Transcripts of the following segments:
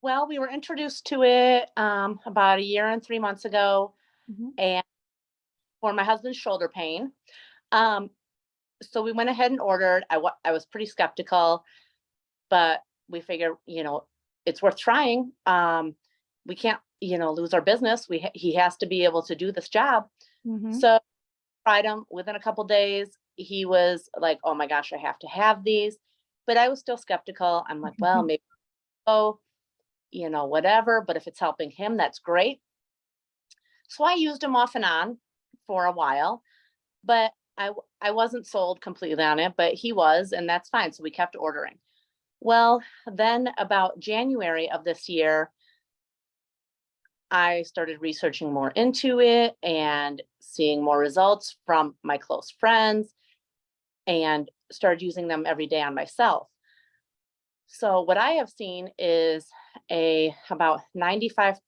Well, we were introduced to it about a year and 3 months ago, Mhm. and for my husband's shoulder pain. Um, so we went ahead and ordered. I was pretty skeptical, but we figured, it's worth trying. We can't, lose our business. He has to be able to do this job. Mhm. So tried him within a couple days. He was like, "Oh my gosh, I have to have these," but I was still skeptical. I'm like, "Well, maybe oh, whatever. But if it's helping him, that's great." So I used them off and on for a while, but I wasn't sold completely on it, but he was, and that's fine. So we kept ordering. Well, then about January of this year, I started researching more into it and seeing more results from my close friends and started using them every day on myself. So what I have seen is a about 95%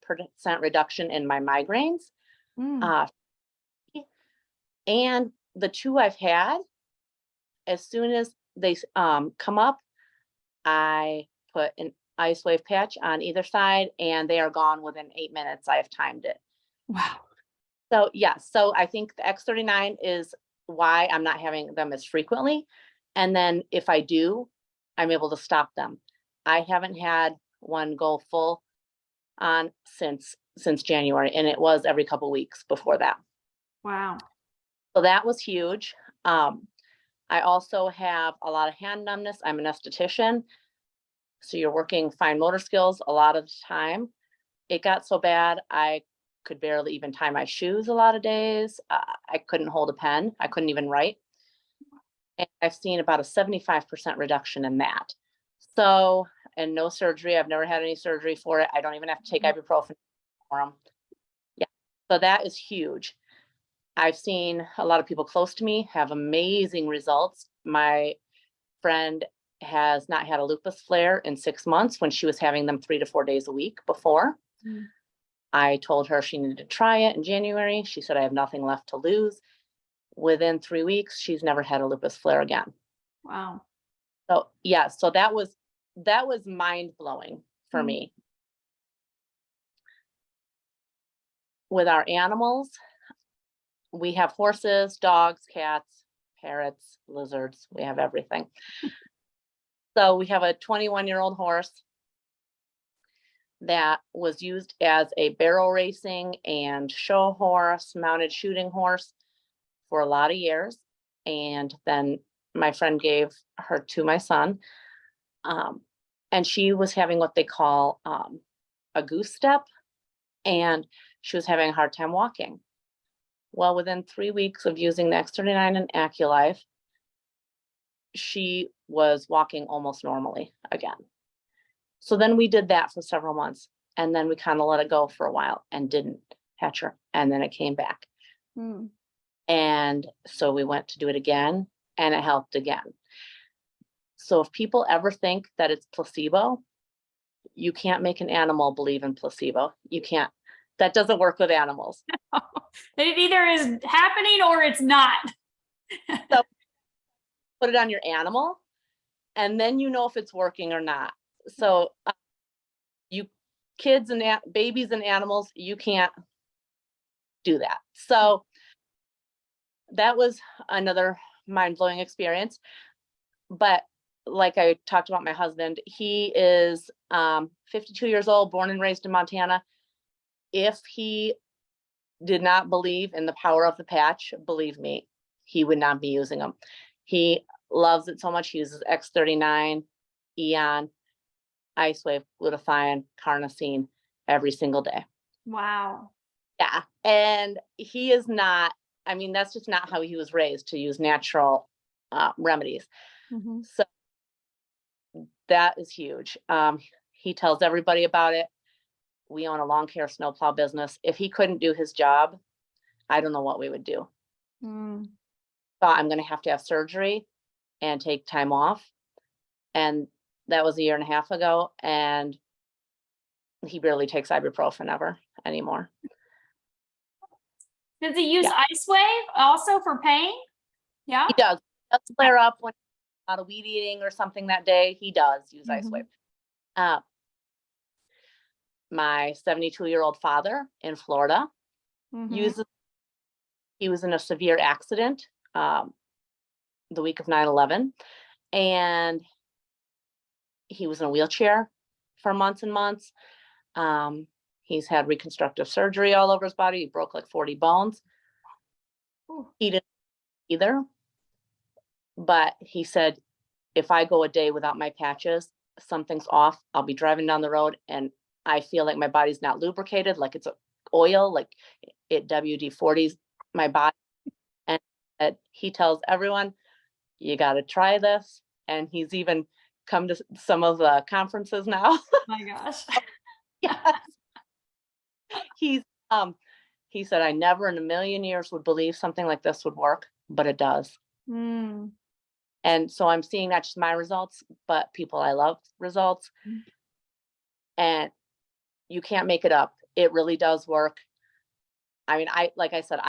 reduction in my migraines. Mm. Uh, and the two I've had, as soon as they come up, I put an ice wave patch on either side and they are gone within 8 minutes. I have timed it. Wow. So yes, so I think the X39 is why I'm not having them as frequently. And then if I do, I'm able to stop them. I haven't had one go full on since January, and it was every couple weeks before that. Wow. So that was huge. Um, I also have a lot of hand numbness. I'm an esthetician, so you're working fine motor skills a lot of the time. It got so bad I could barely even tie my shoes a lot of days. I couldn't hold a pen. I couldn't even write. And I've seen about a 75% reduction in that. So, and no surgery. I've never had any surgery for it. I don't even have to take ibuprofen for them. Yeah. So that is huge. I've seen a lot of people close to me have amazing results. My friend has not had a lupus flare in 6 months when she was having them 3 to 4 days a week before. Mm. I told her she needed to try it in January. She said, "I have nothing left to lose." Within 3 weeks, she's never had a lupus flare again. Wow. So yeah, so that was mind blowing for Mm. me. With our animals, we have horses, dogs, cats, parrots, lizards. We have everything. So we have a 21-year-old horse that was used as a barrel racing and show horse, mounted shooting horse for a lot of years. And then my friend gave her to my son. Um, and she was having what they call a goose step, and she was having a hard time walking. Well, within 3 weeks of using the X39 and AccuLife, she was walking almost normally again. So then we did that for several months, and then we kind of let it go for a while and didn't catch her. And then it came back. Mm. And so we went to do it again, and it helped again. So if people ever think that it's placebo, you can't make an animal believe in placebo. You can't. That doesn't work with animals. It either is happening or it's not. So put it on your animal, and then you know if it's working or not. So you kids and babies and animals, you can't do that. So that was another mind-blowing experience. But like I talked about my husband, he is 52 years old, born and raised in Montana. If he did not believe in the power of the patch, believe me, he would not be using them. He loves it so much. He uses X39, Eon, Ice Wave, glutathione, carnosine every single day. Wow. Yeah. And he is not, I mean, that's just not how he was raised, to use natural remedies. Mm-hmm. So that is huge. He tells everybody about it. We own a lawn care snowplow business. If he couldn't do his job, I don't know what we would do. Mm. So I'm going to have surgery and take time off. And that was a year and a half ago. And he barely takes ibuprofen ever anymore. Does he use Yeah, Ice Wave also for pain? Yeah. he does. He does flare up when a lot of weed eating or something that day. He does use Ice Mm-hmm. Wave. Uh, my 72-year-old father in Florida uses, he was in a severe accident the week of 9/11, and he was in a wheelchair for months and months. He's had reconstructive surgery all over his body. He broke like 40 bones. Ooh. He didn't either, but he said, if I go a day without my patches, something's off. I'll be driving down the road and I feel like my body's not lubricated, like it's oil, like it WD-40s my body. And he tells everyone, you got to try this. And he's even come to some of the conferences now. My gosh. Yes. He said, I never in a million years would believe something like this would work, but it does. Mm. And so I'm seeing not just my results, but people I love results. And you can't make it up. It really does work. I mean, like I said,